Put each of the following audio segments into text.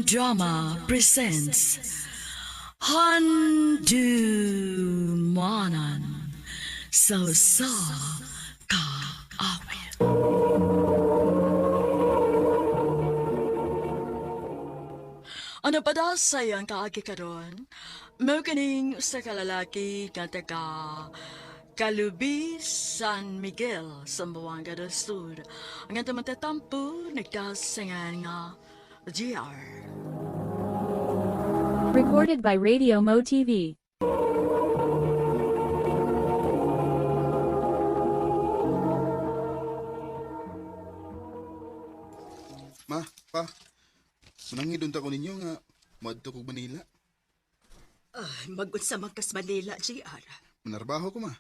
Drama presents Handumanan So Ka Awit. Ano pa daw sayang kaagi karon? Mao kining usa ka lalaki nga taga Calubi, San Miguel, Zamboanga del Sur. Ang atong matatampo nagdasangan nga GR. Recorded by Radio Mo TV. Ma, pa, sunangidun ta ko ninyo nga madto kog Manila. Mag-unsa magkas Manila, GR. Manarbaho ko ma.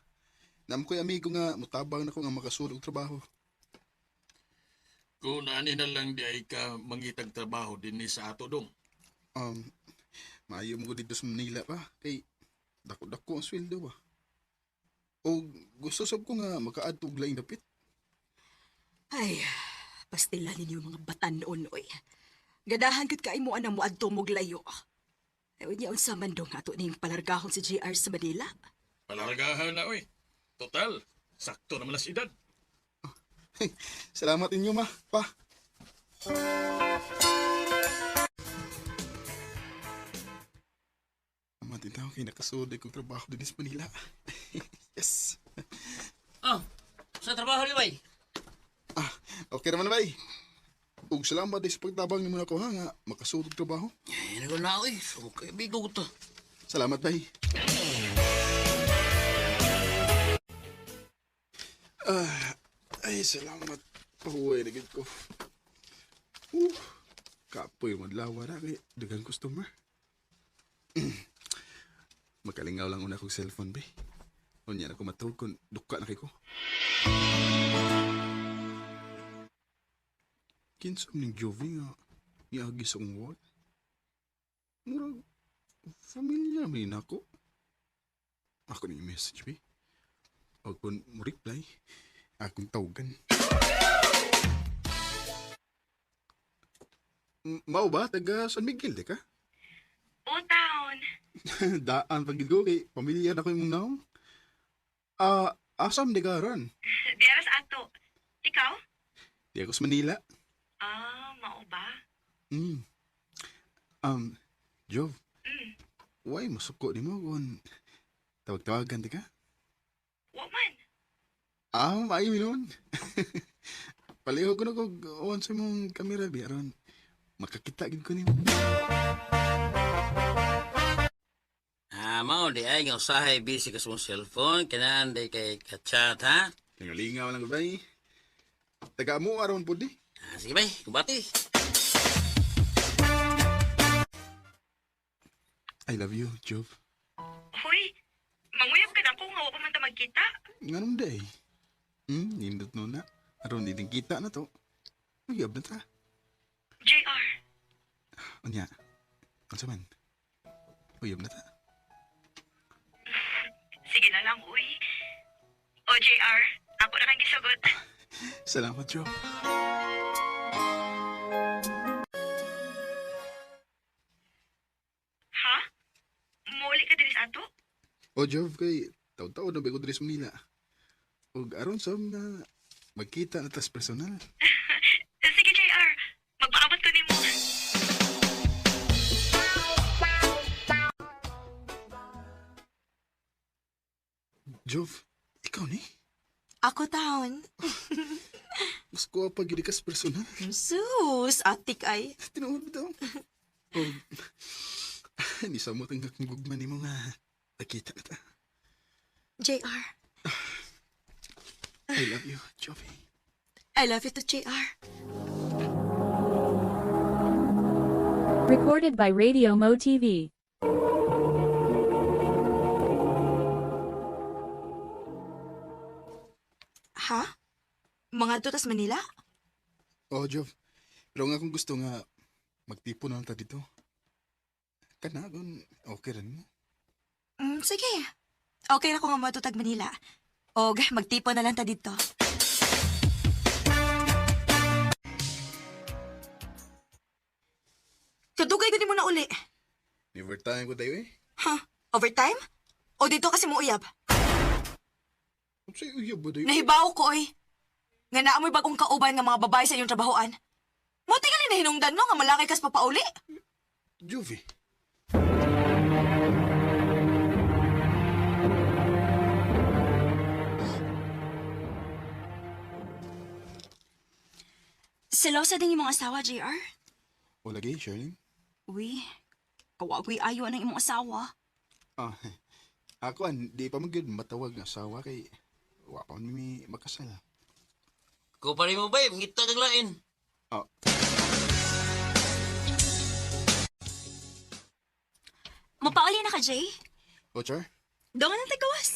Nam ko'y amigo nga mutabang na ko nga makasulog trabaho. Kung ani na lang di ay ka mangitag trabaho din ni sa ato dong. Maayo mo ko dito sa Manila pa. Kay dako-dako ang sweldo ba. O gusto sab ko nga makaad og laing dapit. Ay, pastila ninyo mga batan noon, oy. Gadahan gud kay mo anang moadto mog layo. Ay, unya unsa man dong ato ning palargahon si GR sa Manila. Palaragahan na oy. Total, sakto naman ang edad. Salamat inyo ma, pa. Amatin tao kay nakasulod kong trabaho din sa Manila. Yes. Oh, sa trabaho ni bay? Okay naman na bay. Ug salamat din sa pagtabang nimo nako ha nga makasulod og trabaho. Ay, naguna ako eh. So, kaibigo ko to. Salamat bay. Ay, salamat. Pahuway na gid ko. Kapoy madlawa na kay daghang customer. Makalingaw lang una kong cellphone, bay. Unya na ko matulog kung duka na kay ko. Kinsam ning Jovi nga niagi sa kong wall. Murag, familiar naman yun ako. Ako na yung message, bay. O kung mo reply, akong tawagan. Mao ba? Taga San Miguel, di ka? O, taon. Daan pagid ko kay pamilyar ako yung naong. Asam di karan? Di aras ato. Ikaw? Di ako sa Manila. Mao ba? Jov, why masuko di mo kung tawag-tawagan di ka? Wa man. Maayo nun. Paliho ko na kung on sa mong kamera, biyaron. Makakita gid ko nimo. Mao di ay nga usahay busy ka sa mong cellphone. Kanaan di kay ka-chat, ha? Tingalingaw lang bay. Taga mo aron pud di. Sige bay, kubati. I love you, Jov. Hoy, manguyab ka na ko nga wa pa man ta magkita. Nganong day? Nindot no na. Aron din kita na to. Uyab na ta. JR, Unya. Unsa man? Uyab na ta. sige na lang, uy. O, JR, ako na kang gisugot. Salamat, Jov. Ha? Muli ka din sa ato? O, Jov, kay taon-taon na ba ko diri sa Manila. Ug aron sa na magkita na tas personal. Sige, JR. Magpaabot ko ni mo. Jov, ikaw ni? Ako taon. Mas kuha pa gid ka sa personal. Sus, atik ay. Tinuod daw. Oh, hindi sa mo tanggap ng gugman ni mo nga. Nakita na ta. JR. I love you, Jovi. I love you to JR. Recorded by Radio Mo TV. Ha? Mga tutas Manila? Oh, Jov. Pero nga kung gusto nga magtipo na lang ta dito. Kana, kung okay rin mo. Sige. Okay na ko nga matutag Manila. Og, magtipo na lang ta dito. Kadugay ko mo na uli. Never time ko tayo eh. Ha? Overtime? O dito kasi mo uyab? Ano sa'yo uyab ba tayo? Nahibaw ko, oy. Nga naamoy bagong kauban nga mga babae sa inyong trabahoan. Mo tingali na hinungdan no nga malaki kas papauli. Jovi. Selosa din yung mga asawa, JR. O lagi, Charlene? Uy, kawagoy ayo ng imong asawa. Ah, ako di pa magud matawag nga asawa kay wa pa man mi makasal. Ko pa rin mo ba, ngita kang lain. Ah, Mapauli na ka, Jay? o Char? Doon ang tagawas.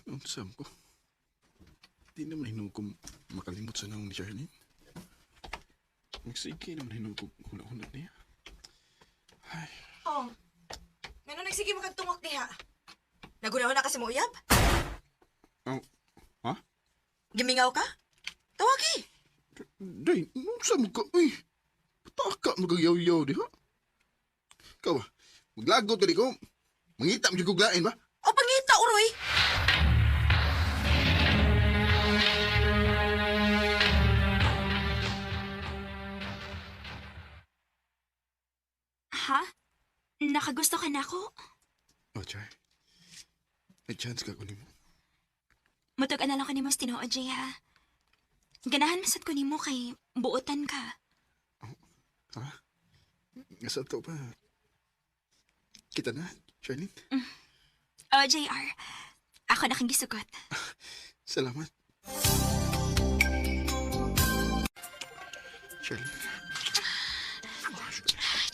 Ang sam ko. Di naman hinong ko makalimot sa naong ni Charlene. Magsige naman hinong ko hula-hula niya. Ay, Oh. Ngano nagsige magtungok diha? Nagunaw na kasi mo uyab? oh, ha? Gimingaw ka? Tawagi. Day, nung sam ka, uy. Pataka magagayaw-yaw di ha? Ikaw ba? Maglagot ka di ko. Mangita mo yung guglain ba? O pangita, uroy. Ha? Nakagusto ka na ako? O Char, may chance ka kunin mo. Matag na lang ka ni mas tinuod, Jay, ha? Ganahan masad ko ni mo kay buotan ka. Ha? Nasa to pa. Kita na, Charlene. O, JR, ako na kang gisugot. Salamat. Charlene.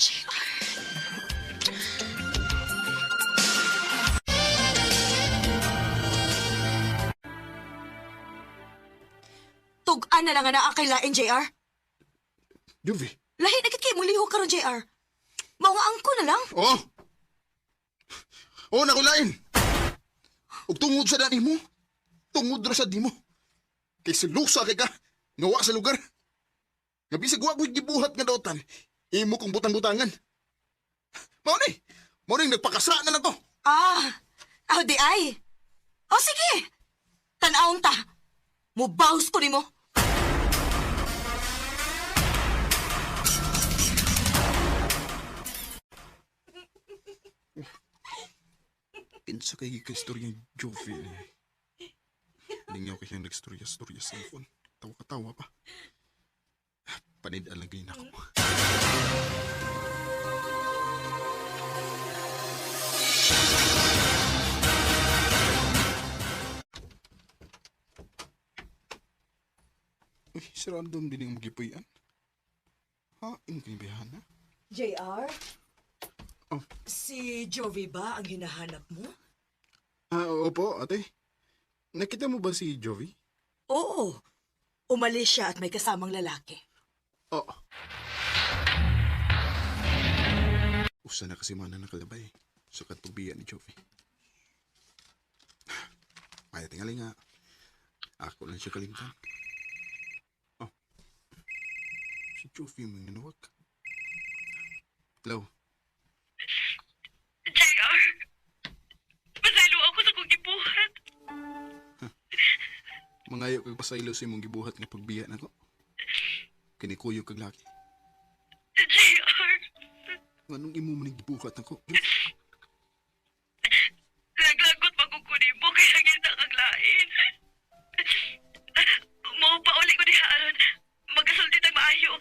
JR. Tug-an na lang nga naa kay lain, JR. Jovi. Lahi na kay mong lihok karon, JR. Mao nga angko na lang. Oh! Oh, nakulain! Ug tungod sa dani mo, tungod ra sa di mo. Kay silusa kay ka, ngawa sa lugar. Nga bisag wa ko'y gibuhat nga dautan, imo kong butang-butangan. Mao ni! Mao ni nagpakasa na to. Ah, aw di ay. O sige. Tan-awon ta. Mubaws ko nimo. Kinsa kay istorya ni Jovi. Lingaw kay siyang nagstorya-storya sa phone. Tawa-katawa pa. Panid alagay na ako. Uy, si random din yung magipuyan. Ha? Inakinibayahan na? JR? Oh. Si Jovi ba ang hinahanap mo? Ah, opo, ate. Nakita mo ba si Jovi? Oo. Umalis siya at may kasamang lalaki. Oo. Usa na kasi mana nakalabay. Sukat pagbiya ni Jovi. Maya tingali nga. Ako lang siya kalimtan. Oh. Si Jovi mo yung nanawag. Hello. JR, pasaylo ako sa kong gibuhat. Mangayo kag pasaylo sa imong gibuhat nga pagbiya na ko. Kinikuyo kag laki. JR, Anong imo man gibuhat ako? naglagot magkukunin mo kaya ngita kang lain. Mo pa uli ko ni Haron. Magasulti tag maayo.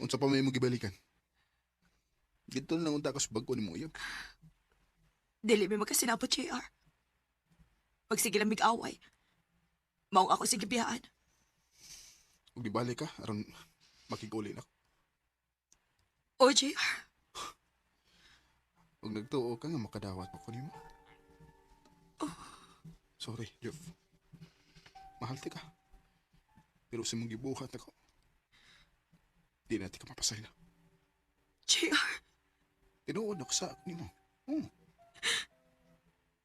Unsa pa may mo gibalikan? Dito lang unta ka sa bago ni mo uyab. Dili may magkasinabot, JR. Magsige lang mig-away. Maong ako sige biyaan. Ug gibalik ka aron makiguli na ko. O, JR. Ug nagtuo ka nga makadawat pa ko nimo. Sorry, Jeff. Mahal ti ka. Pero sa mong gibuhat ako, di natin ka mapasaylo. JR. Tinuod ako sa ni mo. Oh.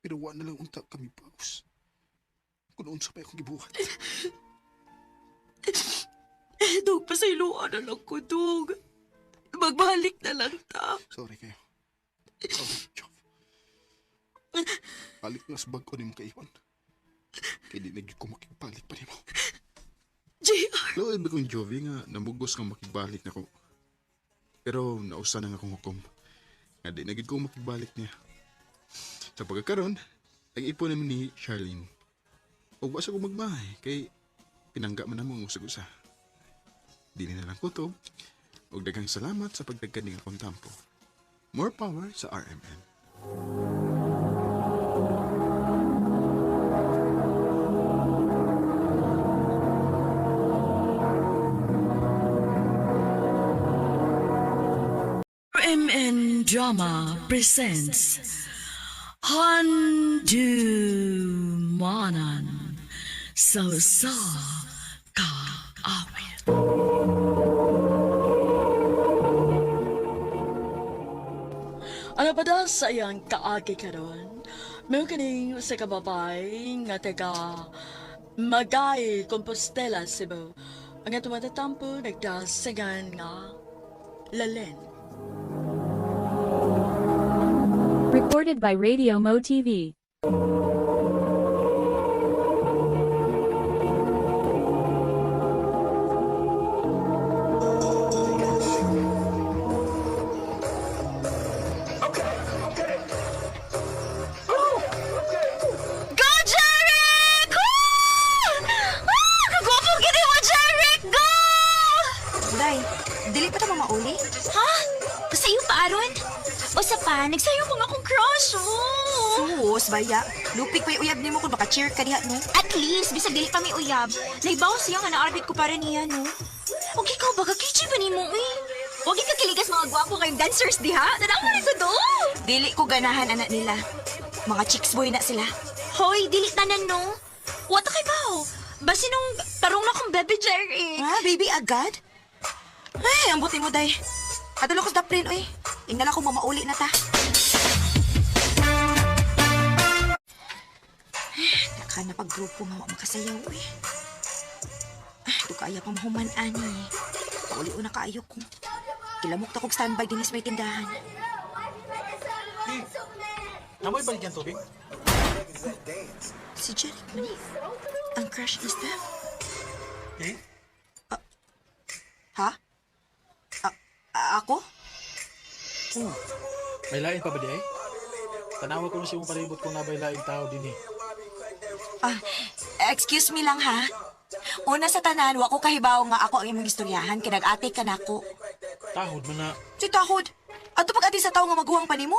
Pero wa na lang unta kami paus. Kung unsa pa akong gibuhat. Dog, pasayloan na lang ko, Dog. Magbalik na lang ta. Sorry kayo. Sorry, Joff. Balik na sa bag ko ni mo kaiwan. Kaya di naging ko makigbalik pa ni mo. JR! Lood ba kong Jovi nga namugos nga makigbalik na ko. Pero nausa na nga akong hukom. Nga di naging ko makigbalik niya. Sa pagkakaroon, nag-ipon naman ni Charlene. O basa ko magbahay kay pinangga man namang usag-usa. Di na lang kutob. O daghang salamat sa pagdagkaning akong tampo. More power sa RMN. RMN Drama presents Handumanan Sa Ka Awit. Ano pa daw sa iyang kaagi karon? May kaning sa kababay nga taga Magay, Compostela, Cebu. Ang atong matatampo nagdasingan nga Lalen. Recorded by Radio Mo TV. Go, Jarek! Kagwapo gini mo, Jarek! Go! Day, dili pa ta mamauli? Ha? Sayo pa, Aron? O sa pa, nagsayo pa nga akong crush, oh! Sus, baya. Lupik pa yung uyab ni mo kung baka-cheer ka diha, no? At least, bisag dili pa may uyab. Naibaw siya nga na-arbit ko para niya, no? Huwag ikaw ba, kakichi pa ni mo, eh? Huwag ikaw kiligas mga gwapo kayong dancers, diha? Tanawa rin ko do! Dili ko ganahan anak nila. Mga chicks boy na sila. Hoy, dili tanan, no? Wata kay bao? Basi nung tarong na kong bebe, Jerry. Ha, baby, agad? Ay, ang buti mo, day. Adalo ko sa daplin, oy. Ingnan ako mamauli na ta. Naka na pag-grupo nga makasayaw, eh. Ito kaya pa mahuman, ani. Pauli o na kaayo ko. Kilamok ta kong standby din is may tindahan. Namoy balik yan tubig? Si Jeric man eh. Ang crush ni Steph. Eh? Ha? Ako? Oo. May lain pa ba di ay? Tanawa ko na siya mong paribot kung nabay laing tao din eh. Excuse me lang ha. Una sa tanan, wa ko kahibaw nga ako ang imong istoryahan kay nag-ate ka nako. Tahod man na. Si Tahod, ato pag ati sa tao nga maguwang pa nimo?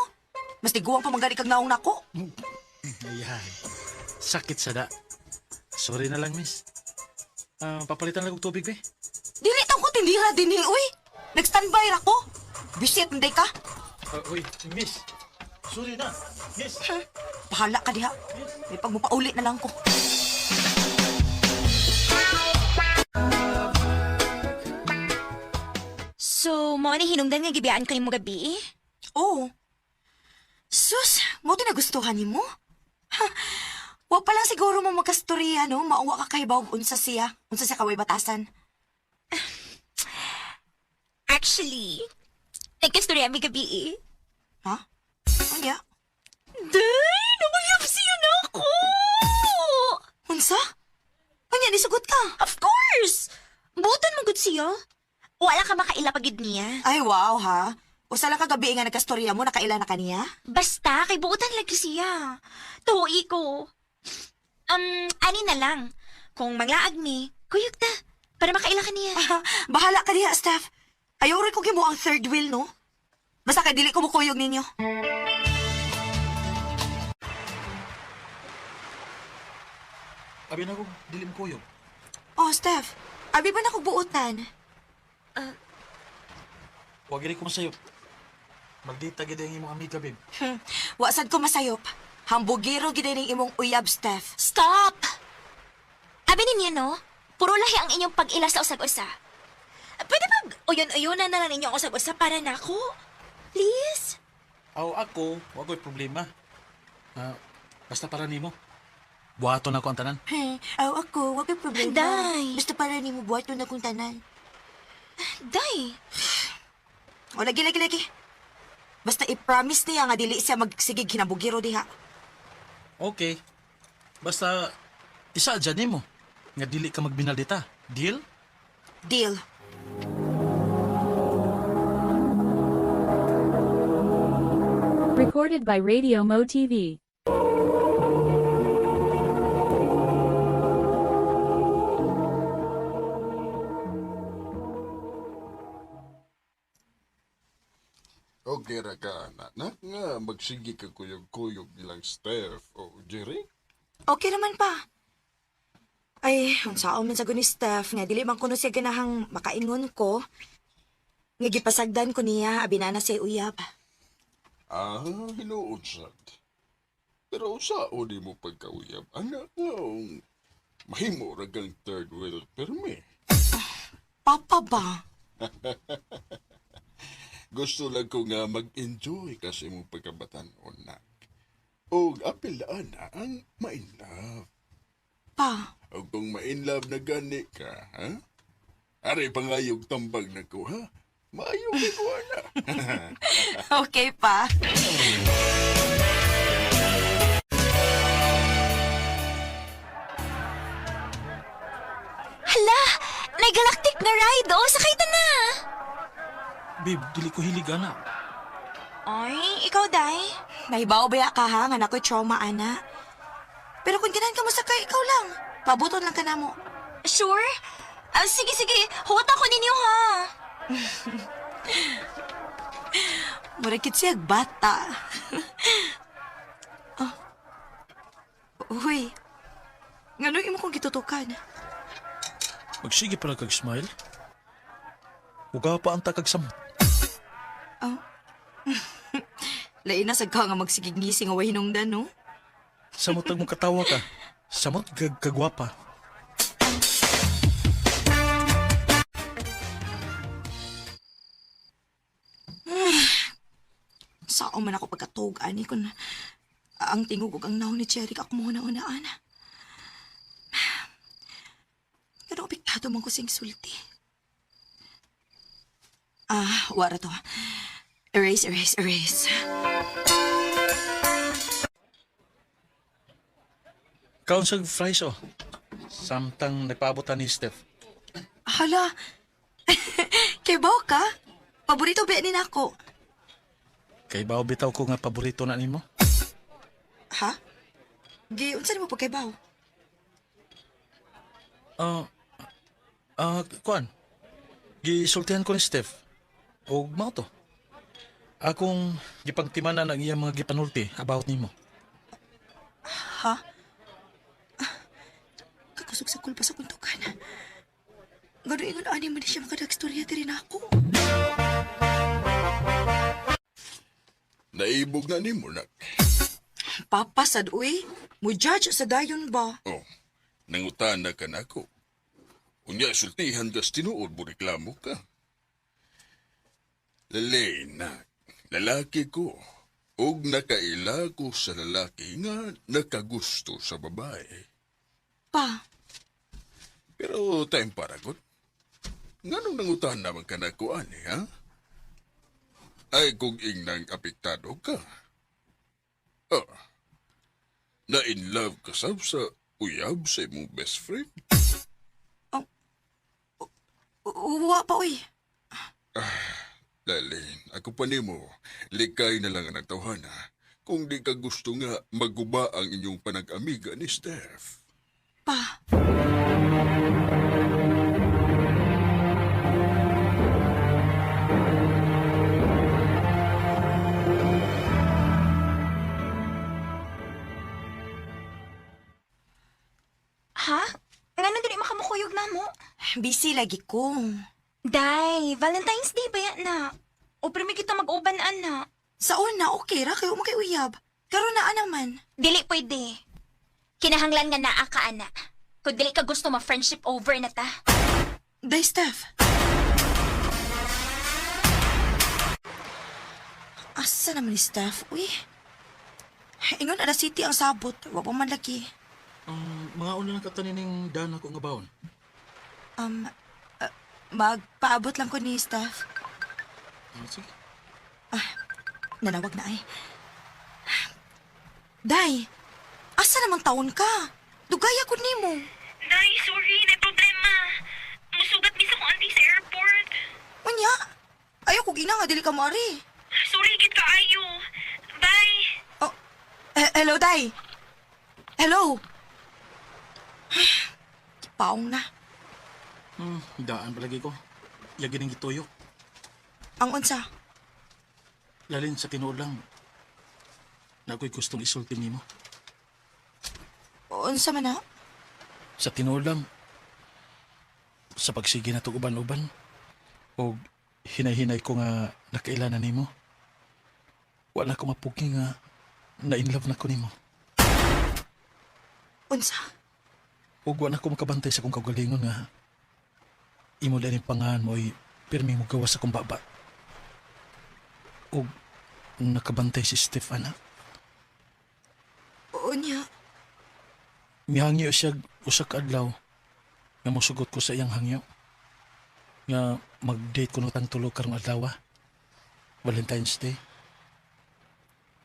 Mas tiguwang pa manggali kag naong nako. Ayan. Sakit sa da. Sorry na lang, miss. Papalitan lang kong tubig, be. Dili tang ko tindira din ni uy. Nag-standby ra ko. Bisit nday ka. Uy, miss. Sorry na. Miss. Bahala ka diha. May pagmupauli na lang ko. So, mo ni hinungdan nga gibiyaan ko mo gabi, eh? Oo. Sus, mo na gustuhan nimo? Ha, wa pa lang siguro mo magkastorya, no? Mauwa ka kahibaw og unsa siya. Unsa siya kaway batasan. Actually, nagkastorya mi gabi, eh. Ha? Ang ya? Day, namayap siya na ako! Unsa? Anya, nisugot ka? Of course! Butan mo gud siya. Wala ka makailapagid niya. Ay, wow, ha? Usa lang kagabi nga nagkastorya mo, nakaila na kaniya? Basta, kay buutan lagi siya. Tuwi ko. Ani na lang. Kung manglaag ni, kuyog ta. Para makaila ka niya. Bahala ka diha, Steph. Ayaw rin ko mo ang third wheel, no? Basta kay dili ko mukuyog ninyo. Abi na ko, dilim kuyog. Oh, Steph. Abi ba na kong buutan? Huwag rin ko masayop. Magdita gid ang imong amiga, babe. Wasad ko masayop. Hambugiro gid ning imong uyab, Steph. Stop! Abi ninyo, no? Puro lahi ang inyong pag-ila sa usag-usa. Pwede ba uyon-uyonan na lang ninyo ang usag-usa para na ako? Please? Aw ako, wa ko'y problema. Basta para nimo. Buhaton ako ang tanan. Ako, wag kay problema. Day. Basta para ni mo buhat na kong tanan. Day. O, lagi. Basta i-promise niya nga dili siya magsigig hinabugiro diha. Okay. Basta isa dyan nimo. Nga dili ka magbinaldita. Deal? Deal. Recorded by Radio Mo TV. Okay ra ka, anak nga magsigi ka kuyog-kuyog nilang Steph o Jerry. Okay naman pa. Ay, unsaon man sa ni Steph nga dili man kuno siya ganahang makaingon ko. Nga gipasagdan ko niya abinana siya uyab. Hinuod sad. Pero sao di mo pagkauyab, anak nga mahimo ra kang third world permit. Papa ba? Gusto lang ko nga mag-enjoy kasi mong pagkabatan-on na. O apilaan na ang ma-inlove. Pa, O kung ma-inlove na gani ka, ha? Aray pangayog tambag na ko, ha? Maayog na ko, na. okay pa. Hala! Nay galactic na ride, oh! Sakay ta na! Babe, dili ko hilig ana. Ay, ikaw, Day? Nahibaw ba ka ha nga nako'y trauma ana? Pero kung ganahan ka mo sakay, ikaw lang. Pabuton lang ka na mo. Sure? Sige. Huwat ako ninyo, ha? Murakit siya bata. oh. Uy, ngano imo kong gitutukan? Magsige pala kag smile. Uga pa ang takagsamot. Lain na sa ka nga magsigig-ngising away hinungdan, no? Samot ang mong katawa ka. Samot kagwapa. Saan man ako pagkatugan ni kung ang tingog ug ang naong ni Cherry ako muna unaan. Pero apektado man ko sing sulti. Wara to. Erase. Kaon sa fries oh. Samtang nagpaabotan ni Steph. Hala, kay Bao ka? Paborito ba ni nako? Kay bao bitaw ko nga paborito na nimo. Ha? Unsa mo pa kay Bao? Kuan. Gisultihan ko ni Steph. O mao to. Akong gipangtimanan ang iyang mga gipanulti about nimo. Ha? Kakusog sa kulpa sa kuntukan. Gano ingon ani man siya makadagstorya diri na ako. Naibog na ni mo, nak. Papa sad uy, mo judge sa dayon ba? Oh, nangutan na ka na ako. Unya, sultihan kas tinuod mo reklamo ka. Lalena, lalaki ko. Og nakaila ko sa lalaki nga nakagusto sa babae. Pa, Pero time paragot. Nganong nangutan naman ka na ko, ani, ha? Ay kung ingnang apektado ka. Na-in love ka sa uyab sa imong best friend. uwa pa uy. Lalin, ako pa nimo, likay na lang ang nagtawhana kung di ka gusto nga maguba ang inyong panag-amiga ni Steph. Pa, Ha? Ngano dili makamukuyog na mo? busy lagi ko. Day, Valentine's Day ba yan na? O primi kita mag-uban, ana. Sa una, okay ra kayo mo kay uyab. Karon na naman. Dili pwede. Kinahanglan nga naa ka, ana. Kung dili ka gusto ma-friendship over na ta. Day, Steph. Asa naman ni Steph? Uy. Ingon ala city ang sabot. Wa pa man laki. Mga una lang katanining daan ako nga baon. Magpaabot lang ko ni Steph. Sige. Nanawag na ay. Day, asa namang taon ka? Dugay ako nimo. Day, sorry, may problema. Musugat mi sa kong auntie sa airport. Unya, ayaw ko gina nga dili ka mari. Sorry, git ka ayo. Bye. Oh, hello, Day. Hello. Paong na. Daan palagi ko. Yagi ng gituyo. Ang unsa? Lalin sa tinuod lang. Na ako'y gustong isulti nimo. Unsa man na? Sa tinuod lang. Sa pagsige na itong uban-uban. O hinay-hinay ko nga nakailanan nimo. Wala ko mapugi nga na-inlove na ko nimo. Unsa? O wala ko makabantay sa kong kagalingon nga imo din pangahan mo ay pirmi mo gawa sa kong baba. O nakabantay si Stefana. Unya, Mihangyo siya usak adlaw nga mosugot ko sa iyang hangyo. Nga mag-date ko nutang tulo karong adlaw. Valentine's Day.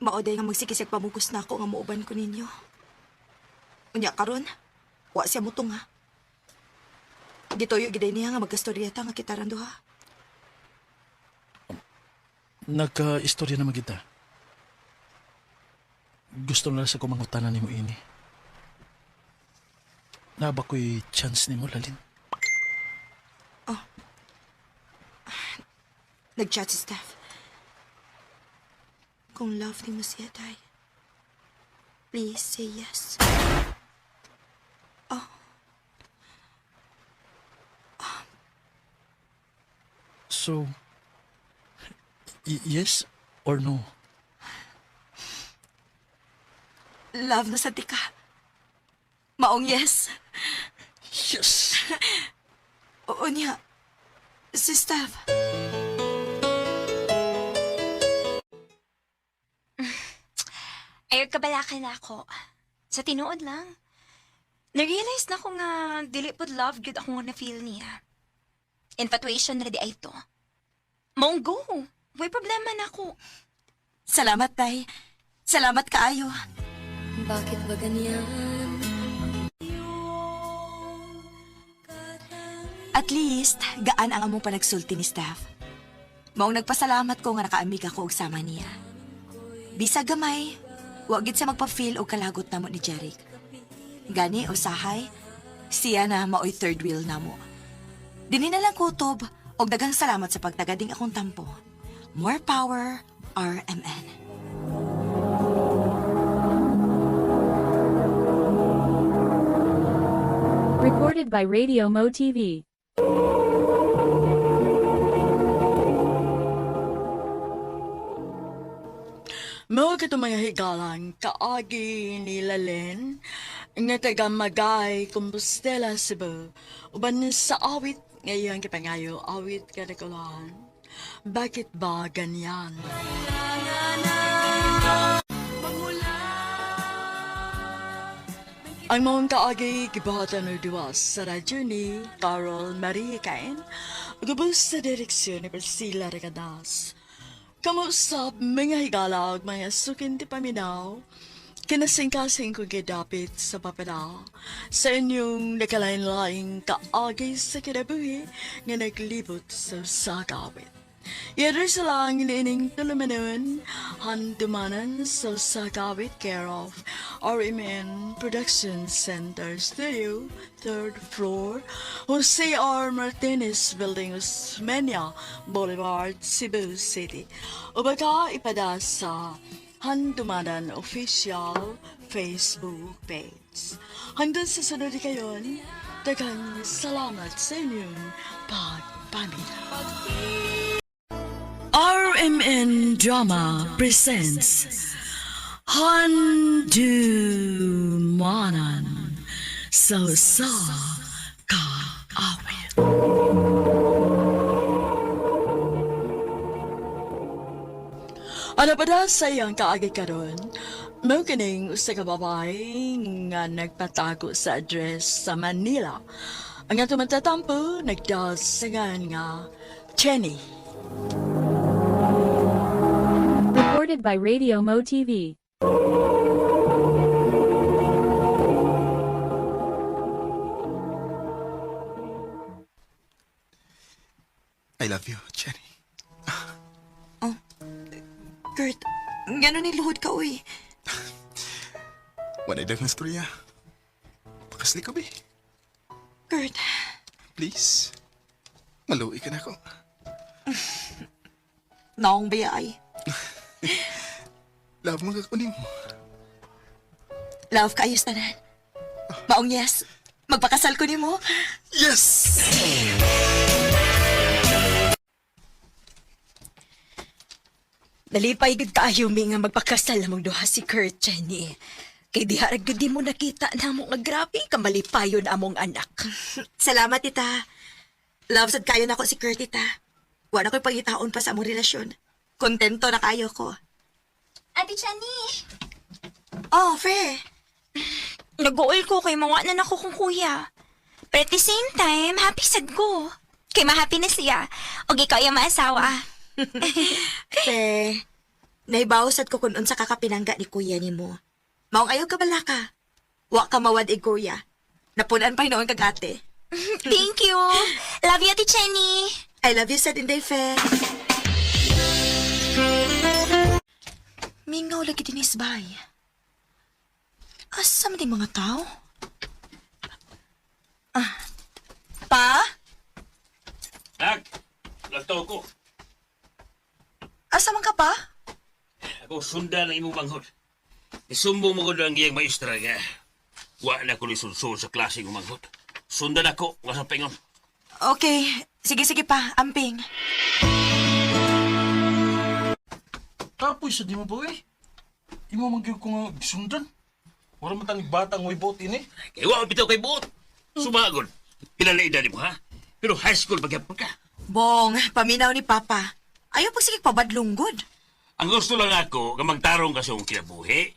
maoday nga magsikisig pamugos na ako nga muuban ko ninyo. Unya karon, wa siya mutong ha. Gitoyo giday niya nga magkastoryeta nga kita randuha. Nagka-istorya naman kita. Gusto na sa ko mangutanan ni mo ini. Naba ko'y chance ni mo, Lalin. Nag-chat si Steph. Kung love ni mo siya, Day, please say yes. So, yes or no? Love na sa tika. Maong yes. Yes! Oo niya. Si Steph. Ayaw kabalakan na ako. Sa tinuod lang. Na-realize na ko nga dili pod love good ako nga na-feel niya. Infatuation na di ay ito. Maong go. May problema na ako. Salamat, Day. Salamat kaayo. Bakit ba ganyan? At least, gaan ang among panagsulti ni Steph. Maong nagpasalamat ko nga nakaamig ako og sama niya. Bisa gamay, wag gid siya magpa-feel og kalagot namo ni Jeric. Gani usahay, siya na maoy third wheel namo. Dini na lang kutob og daghang salamat sa pagtagading akong tampo. More power, RMN. Recorded by Radio Mo TV. Mao ka mga higalang kaagi ni Lalen nga taga Magay, Compostela, Cebu. Uban sa awit ngayon kipangayo, awit kadikulan. Bakit ba ganyan? Ang mga kaagi gibatan ng duwas sa radyo ni Carol Marie Cain, gubos sa direksyon ni Priscilla Regadas. Kamusap mga higalag mga sukin ti paminaw, kinasing-kasing ko gidapit sa papeda sa inyong nakalain-laing kaagay sa kinabuhi nga naglibot sa sagawit. Yadro sa lang inining tulumanon, handumanan sa sagawit care of RMN Production Center Studio, 3rd floor, Jose R. Martinez Building, Osmeña Boulevard, Cebu City. Ubaga ipada sa Handumanan Official Facebook page. Hanggang sa sunod kayon, daghang salamat sa inyong pagpamina. RMN Drama presents Handumanan sa kaawit. Ano pa da sayang kaagi karon? Mo kining usa ka babae nga nagpatago sa address sa Manila. Ang ato matatampo nagdasangan nga Jenny. Recorded by Radio Mo TV. I love you, Jenny. Kurt, gano'n niluhod ka, uy. Wala lang na storya. Pakasli ka, be. Kurt, Please. Maluwi ka na ako. naong bayay. Love mo ka kunin mo. Love ka, ayos tanan. Maong yes, magpakasal ko ni mo. Yes! Nalipay gud kaayo mi nga magpakasal namong duha si Kurt, Jenny. Kay diha ra gud di mo nakita namo nga grabe ka malipayon among anak. Salamat, tita. Love sad kayo na ko si Kurt, tita. Wala ko'y pangitaon pa sa among relasyon. Kontento na kayo ko. Ate Chani, Oh, Fe. nag-uol ko kay mawa na nako kong kuya. But at the same time, happy sad ko. Kay ma-happy na siya. O ikaw yung maasawa. Fe, naibawsat ko kung unsa kakapinangga ni kuya ni mo. Maong ayaw ka bala ka. Wa ka mawad kuya. Napunan pa noon kagate. Thank you. Love you, Ate Chani. I love you sa dinday, Fe. Mingaw lagi din isbay. Asa man yung mga tao? Pa? Nak, lagto ko. Asa man ka pa? Ako sundan ang imong banghod. Isumbong mo ko ang iyang maestra nga. Wa na ko lisulsul sa klase ng manghod. Sundan ako, nga sa pingon. Okay. Sige pa. Amping. Tapos sa di mo ba eh? Imo mangyog ko nga sundan. Wala man tani batang may bot ini. Kaya wa bitaw kay buot. Sumagod. Pila na edad mo ha? Pero high school magyapon ka. Bong, paminaw ni Papa. Ayaw pag sige pabadlunggod. Ang gusto lang ako, nga magtarong ka sa iyong kinabuhi.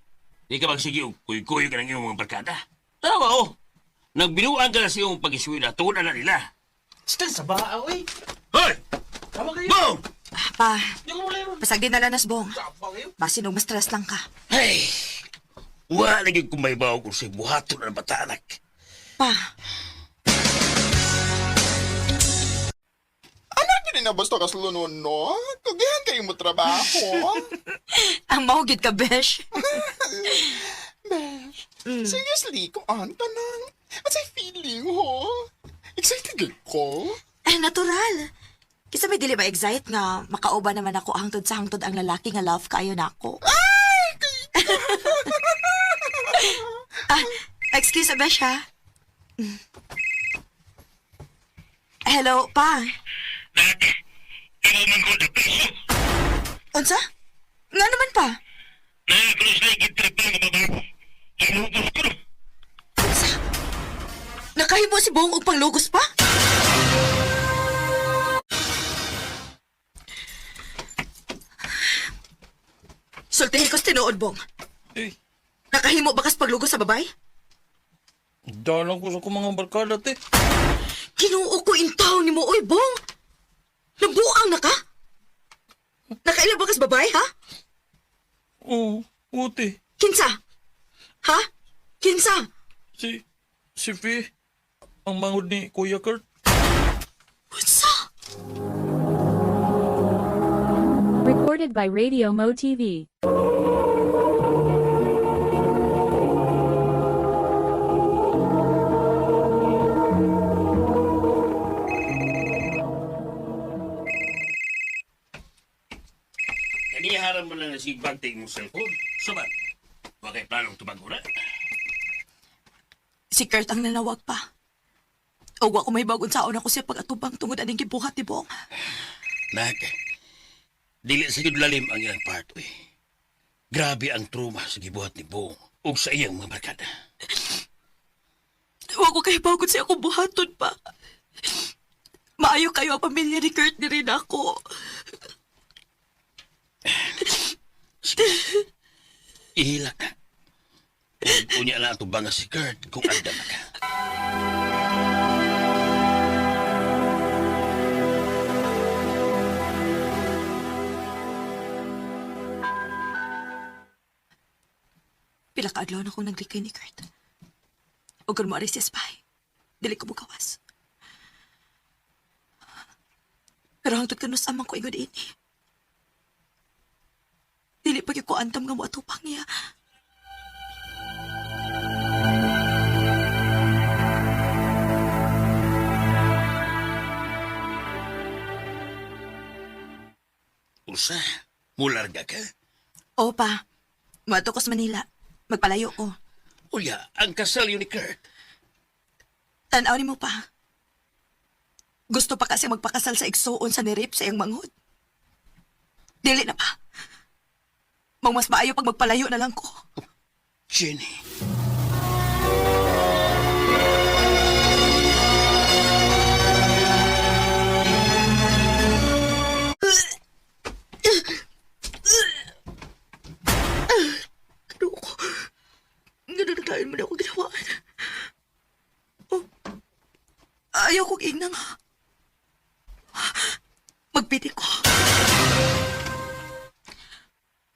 Di ka magsige og kuy-kuy ka ng iyong mga barkada. Tama oh. Nagbinuan ka na sa iyong pag-iswi na tunan na nila. Stan sa baa oy. Hoy! Tama kayo. Bong! Pa, Yung mo laro. pasag din na lanas, Bong. Tama kayo. Basin og ma-stress lang ka. Hey! Wa lagi kung may bawa kung sa'y buhaton na batanak. Pa, Anak din na basta kaslunon, no? Tugihan kayo mo trabaho. ang mahugid ka, Besh. Besh, seriously, kung anta nang. What's I feeling, ho? Excited lang ko. Natural. Kisa may dili ba excite nga makauba naman ako hangtod sa hangtod ang lalaki nga love kayo na ako. Excuse me, Besh, ha? Hello, Pa. Nak, imo man ko na preso. Unsa? Nga naman, Pa. Nakakulos na yung trip na mabago. Inubos ko no. Unsa? Nakahimo si Bong og panglugos pa? Sultihin ko sa tinuod, Bong. Eh, Nakahimo ba kas paglugos sa babay? dalang ko sa kong mga barkada te. Kinuo ko intaw ni mo, oy, Bong. Nabuang na ka? Nakailan ba kas babay, ha? Oo, uti. Kinsa? Ha? Kinsa? Si Fee, ang mangod ni Kuya Kurt. Unsa? Recorded by Radio Mo TV. Naniharan mo lang na si Banting mong cellphone. Saman, bakit planong tumago na? Si Kurt ang nanawag pa. O wa ko may bagon saon ako siya pag-atubang tungod aning gibuhat ni Bong. Nak, dili sa lalim ang iyang part, uy. Grabe ang trauma sa gibuhat ni Bong o sa iyang mga barkada. Wa ko kay bagon siya akong buhaton pa. Maayo kayo ang pamilya ni Kurt ni rin ako. Sige. Ihila ka. Kung unya na ito banga si Kurt kung anda na ka. Pila ka adlaw na akong naglikay ni Kurt. O kung mo aris sa spy, dili ko bukawas. Pero hangtod kanus amang ko ingod ini. Dili pa ko antam nga mo atupang niya. Usa, mularga ka? O pa, mato ko sa Manila. Magpalayo ko. Ulya, ang kasal yun ni Kurt. Tanaw ni mo pa. Gusto pa kasi magpakasal sa igsuon sa nirip sa iyang manghod. Dili na pa. Mas maayo pag magpalayo na lang ko. Jenny. Ano ko? Ganun mo na ako ginawaan. Oh, ayaw kong inang. Magpiti ko.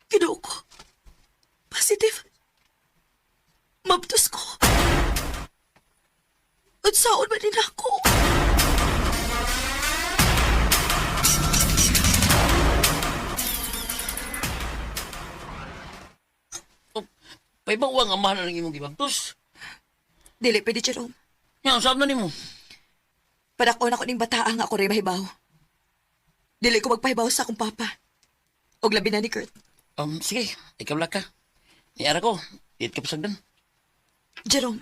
Ginoo ko. Positive. Mabtos ko. At saon man din ako. May bawang amahan na ng imong gibagtos. Dili, pwede, Jerome. Yan, saan na ni mo? Padakon ako ning bataang ako rin mahibaw. Dili ko magpahibaw sa akong papa. Og labi na ni Kurt. Sige, ikaw lang ka. Niara ko, iit ka pasagdan. Jerome.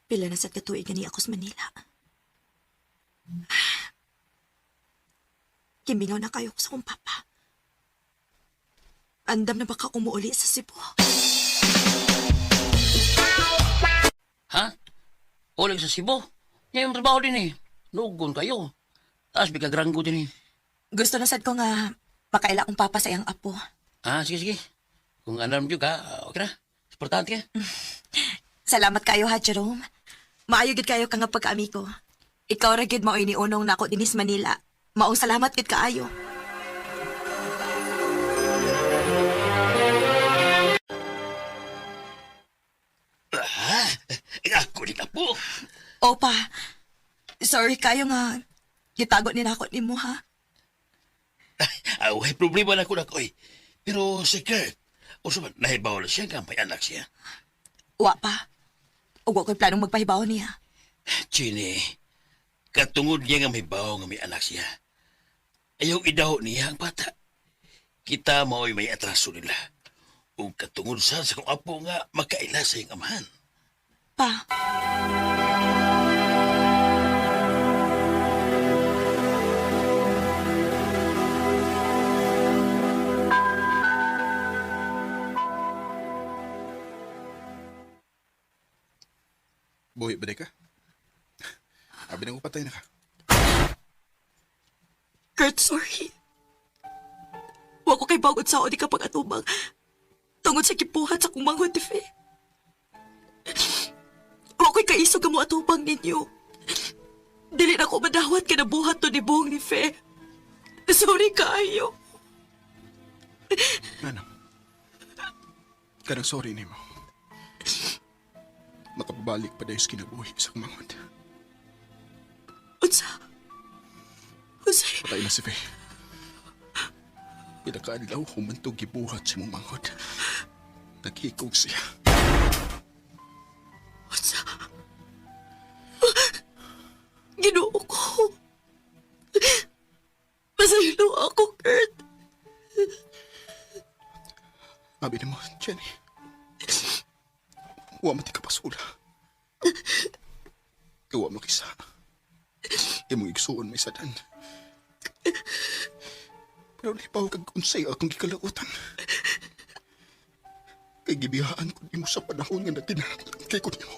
Pila na sa katuig ni ako sa Manila. Kimingaw na kayo ko sa kong papa. Andam na baka umuuli sa Cebu. Ha? Uling sa Cebu? Yan yung trabaho din eh. Nugon kayo. Taas bigagrango din eh. Gusto na sad ko nga makaila kong papa sa iyang apo. Sige. Kung alam nyo ka, okay na. Importante ka. Salamat kayo ha, Jerome. Maayo gid kayo ka nga pagkaami ko. Ikaw ra gid mao ini unong nako dinis Manila. Maong salamat gid kaayo. Ako din po. Opa, sorry kayo nga. Gitago ni nako nimo ha. May problema na ko na ko eh. Pero si Kurt, usuman, nahibaw na siya nga may anak siya. Wa pa. Ug wa ko'y planong magpahibaw niya. Chini, katungod niya nga may bawo nga may anak siya. Ayaw idaho niya ang bata. Kita mao'y may atraso nila. O katungod sa kong apo nga makaila sa iyong amahan. Pa. Buhi ba ka? Abi na ko patay na ka. Kurt, sorry. Wa ko kay bawod sa di ka pag-atubang. Tungod sa kipuhat sa kong manghod, Tife. Wa ko'y kaisog ka mo atubang ninyo. Dili na ko madawat ka na buhat to ni Bong ni Fe. Sorry kayo. Nanang. Kanang sorry ni mo. Makapabalik pa dahil kinabuhi sa kumangod. Unsa? Patay na si Faye. Pinakaadlaw humantog gibuhat sa mong manghod. Naghikog siya. Unsa? Ginoo ko. Masaylo ako, Kurt. Abi na mo, Jenny. Huwag mati ka pasula. Gawa mo kisa. Imong igsuon may sadan. Pero lipaw kag unsay akong gikalautan. Kay gibihaan ko nimo sa panahon nga nagkinahanglan kay ko nimo.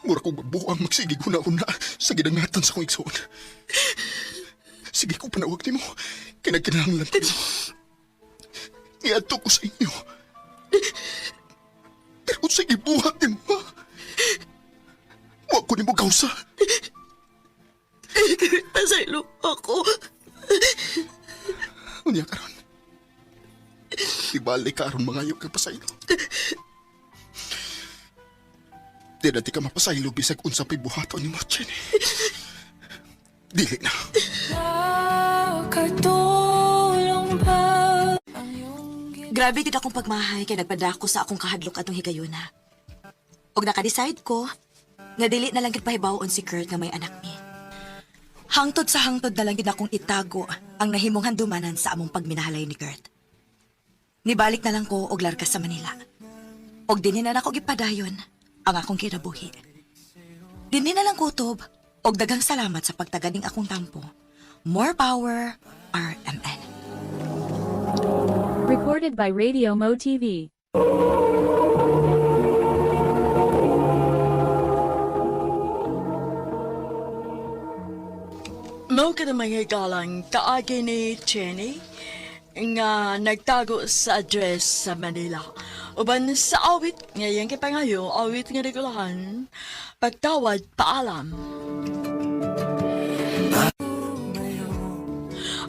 Mura kong magbuang magsigig huna-huna sa gidangatan sa kong igsoon. Sige ko panawag nimo, kinagkinahanglan ko nimo. Iadto ko sa inyo. Pero sa gibuhat nimo, huwag ko nimo kausa. Pasaylo ako. Unya karon. Ibalik ka aron mangayo kay pasaylo. Di na di ka mapasaylo bisag unsa pa'y buhaton ni mo, Jenny. Dili na. Grabe gid akong pagmahay kay nagpadako sa akong kahadlok atong higayuna. Og naka-decide ko nga dili na lang gid pahibawon si Kurt nga may anak ni. Hangtod sa hangtod na lang gid akong itago ang nahimong handumanan sa among pagminahalay ni Kurt. Nibalik na lang ko og larga sa Manila. Og dinhi na nako gipadayon ang akong kinabuhi. Dinhi na lang kutob og daghang salamat sa pagtaganing akong tampo. More power, RMN. Recorded by Radio Mo TV. Mao ka na mga galang kaagi ni Jenny nga nagtago sa address sa Manila. Uban sa awit ngayon kay pangayo, awit nga regulahan, pagtawad paalam.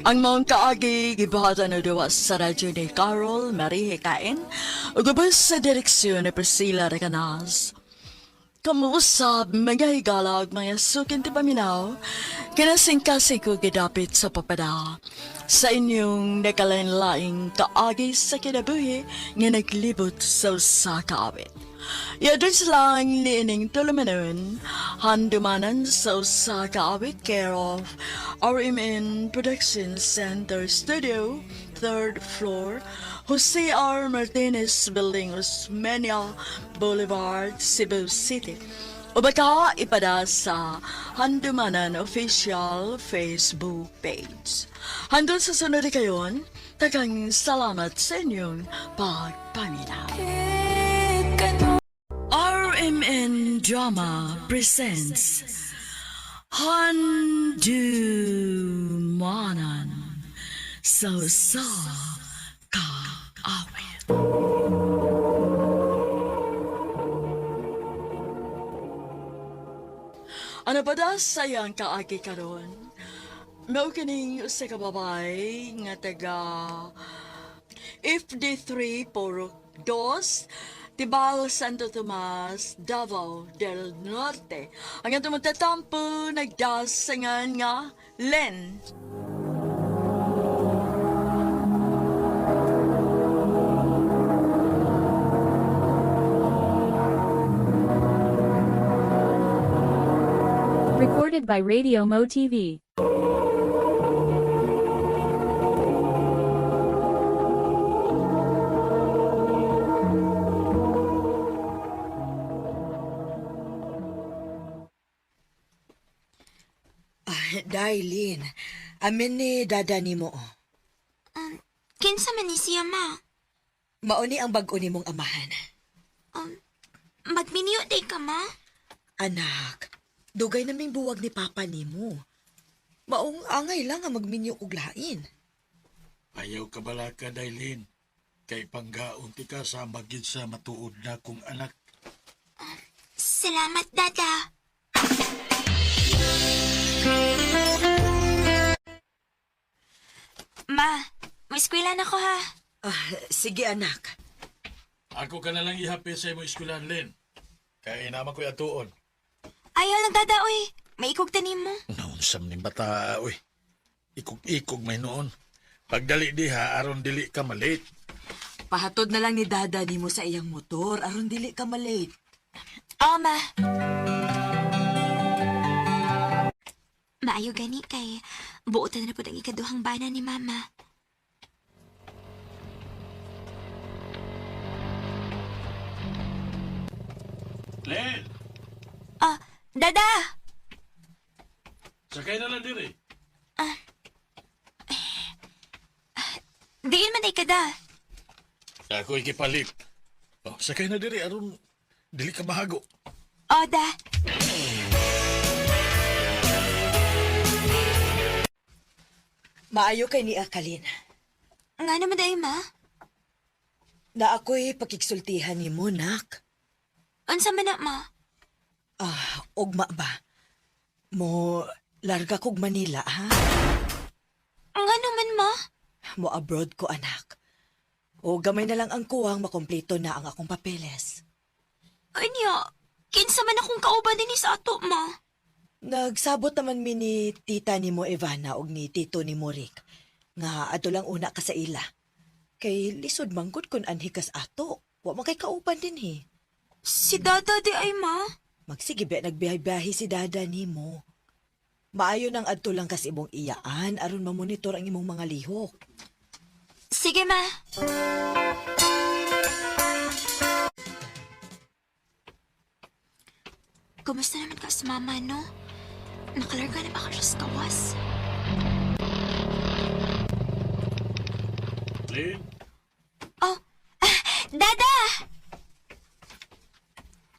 Ang mga kaagi gibahatan na dawa sa radyo ni Carol Marie Hikain ug ubos sa direksyon ni Priscilla Reganas. Kamuusap, mga higalag, mga sukin ti paminaw, kinasing-kasing ko gidapit sa papada. Sa inyong nakalain-laing kaagi sa kinabuhi nga naglibot sa usa ka awit. Yadres lang liining tulumanon, handumanan sa usa ka awit care of RMN Production Center Studio, 3rd floor, Jose R. Martinez Building, Osmeña Boulevard, Cebu City. O baka ipada sa Handumanan Official Facebook page. Handun sa sunod kayon, tagang salamat sa inyong pagpaminaw. RMN Drama presents Handumanan sa Ka-awit. Ano ba da sayang kaagi karon? Mao kining usa ka babay nga taga FD3 Porok 2, Tibal, Santo Tomas, Davao del Norte. Ang atong magtatampo nagdasangan nga Len. Recorded by Radio Mo TV. Dailin, amin ni dada ni mo. Kinsa man ni siya, ma? Mauni ang bag-o ni mong amahan. Magminyo day ka, ma? Anak, dugay naming buwag ni papa ni mo. Maong angay lang ang magminyo og lain. Ayaw ka bala ka, Dailin. Kay panggaon ti ka sa magid sa matuod na kong anak. Salamat, dada. Ma, may eskwela na ko, ha? Sige anak. Ako ka na lang ihapi sa imo eskwelahan, Len. Kaya naman ko'y atuon. Ayaw lang, dada, uy. May ikog tanim mo. Naunsam ning bata, oy. Ikog-ikog may noon. Pagdali diha, aron dili ka malate. Pahatod na lang ni dada ni mo sa iyang motor aron dili ka malate. Oo, ma. Maayo gani kay buotan na po ang ikaduhang bana ni mama. Len! Dada! Sakay na lang diri. Diin man ay kada. Ako ikipalit. Oh, sakay na diri aron dili ka mahago. Oda. Maayo kay ni Akalin. Nga naman day, ma. Na ako'y pakiksultihan ni mo, nak. Unsa man na, ma? Ugma ba? Mo, larga kog Manila, ha? Nga naman, ma. Mo abroad ko, anak. O gamay na lang ang kuwang makompleto na ang akong papeles. Anya, kinsa man akong kauban din sa ato, ma. Nagsabot naman mi ni tita ni mo Ivana og ni tito ni mo Rick. Nga ato lang una ka sa ila. Kay lisod manggod kun anhi kas ato. Wa man kay kauban din he. Si Dada di ay, ma. Magsige ba nagbiyahe-biyahe si dada ni mo. Maayo nang adto lang kas imong iyaan aron mamonitor ang imong mga lihok. Sige, ma. Kumusta naman ka sa mama, no? Nakalarga na ba ka siya sa kawas? Lin, Oh, Dada!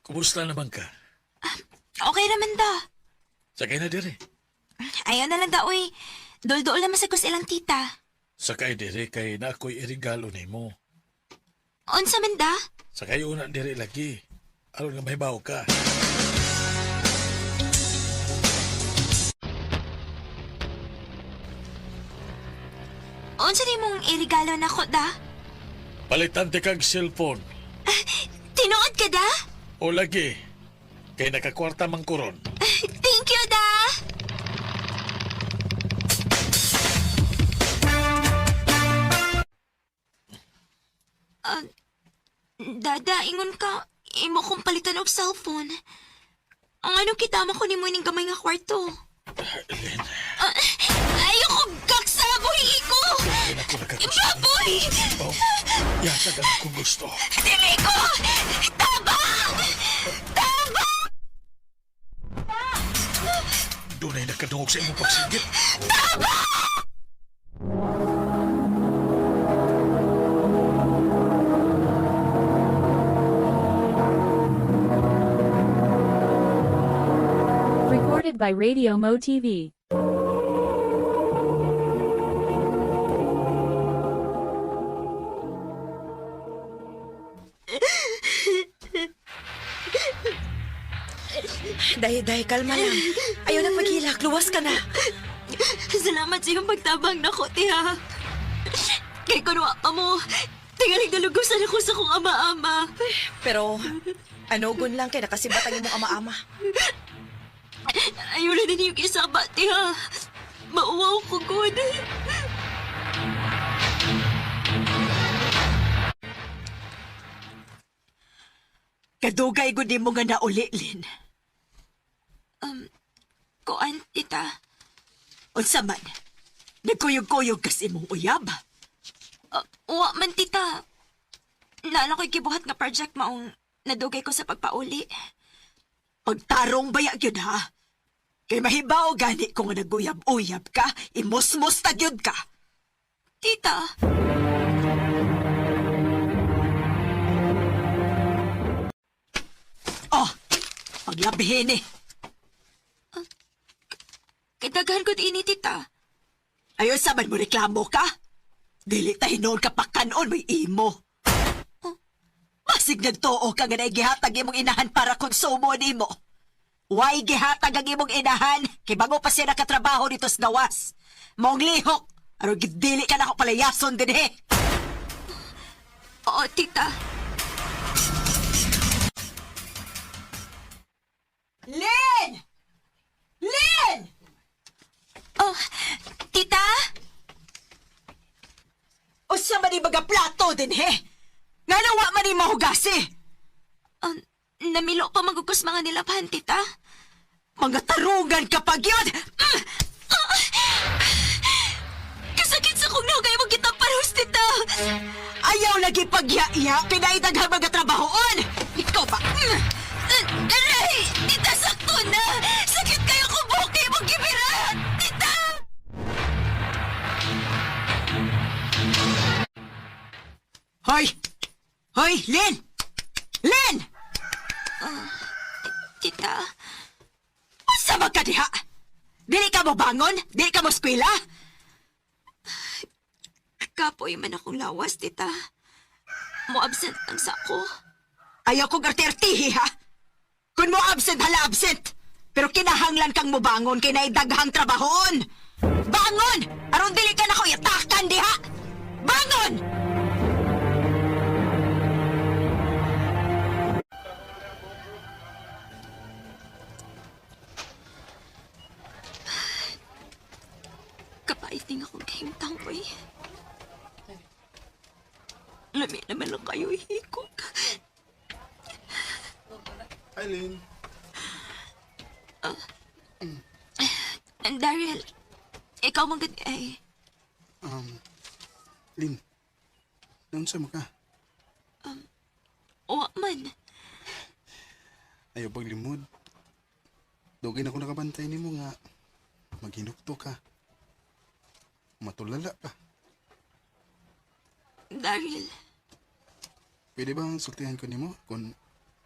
kumusta naman ka? Okay naman da. Sakay na diri. Ayaw na lang da, uy. Dol-dol naman sa kus ilang tita. Sakay diri kay na ako'y irigalo nimo. Unsa man da? Sakay una diri lagi. Aron nga mahibaw ka. Unsa di mong irigalo na ko, da? Palitan ti kag cellphone. Tinuod ka, da? O lagi. Kay nakakwarta mang kuron. Thank you, da! Dada, ingon ka, imo kong palitan og cellphone. Ang ano kita mo ko ni mo ning gamay nga kwarto. Lin, Ayoko gaksa, buhi ko! kaya na ko nakagusto. Baboy! Oh, yata ka kung gusto. Dili ko! Taba! Taba! Doon ay nakadungog sa imong pagsigit. Recorded by Radio Mo TV. Dahi, kalma lang. Ayaw nang maghilak. Luwas ka na. Salamat sa iyong pagtabang na ko, tiha. Kay kunwa pa mo, tingaling nalugusan ako sa kong ama-ama. Pero, anugon lang kay nakasibat ang imong ama-ama. Ayaw na din yung isaba, tiha. Mauwaw ko, good. Kadugay gud mo nga nauli, Lin. Kuan, tita. Unsa man? Nagkuyog-kuyog kas imong uyab. Wa man, tita. Naala ko'y gibuhat nga project maong nadugay ko sa pagpauli. Pagtarong baya gyud ha. Kay mahibaw gani kung naguyab-uyab ka, imos-mos ta gyud ka. Tita, Oh, paglabihin eh. kadaghan ko ini, tita. Ayaw sa man mo reklamo ka? Dili tahinon ka pakanon may imo. Basig nagtuo ka nga na gihatag imong inahan para konsumo nimo. Way gihatag ang imong inahan kay bago pa siya nakatrabaho dito sa gawas. Mong lihok, aron gidili ka na ako palayason din eh. Oo, tita. Lin! Lin! Oh, tita? O siya man baga plato din he? Nga nawa man ni mahugasi. Namilo pa magugos mga nilaphan, tita. Mga tarungan kapag yun! Kasakit sa kong nagay mong gitaparos, tita. Ayaw lagi pagya-iya, pinaidaghang mga trabahoon! Ikaw ba? Aray! Tita, sakto na! Sakit kayo kung buki mong gibira! Hoy, Lynn! Lynn! Tita, Unsa man ka diha? Dili ka mo bangon? Dili ka mo eskwela? kapoy man akong lawas, tita. Mo-absent ang sako. Ayaw kong arti-artihi, ha? Kung mo absent, hala absent. Pero kinahanglan kang mo bangon kay naidaghang trabahon. Bangon! Aron dili ka na ko yatakan diha! Bangon! Kapaiting akong kahimtang ko eh. Lami naman lang kayo ihikot. Eileen. Daryl, ikaw magad ay... Lin. Naunsa mo ka? O man. Ayaw paglimod. Dugay na ako nakabantay ni mo nga. Maghinukto ka. Matulala ka. Daryl, Pwede bang sultihan ko ni mo kung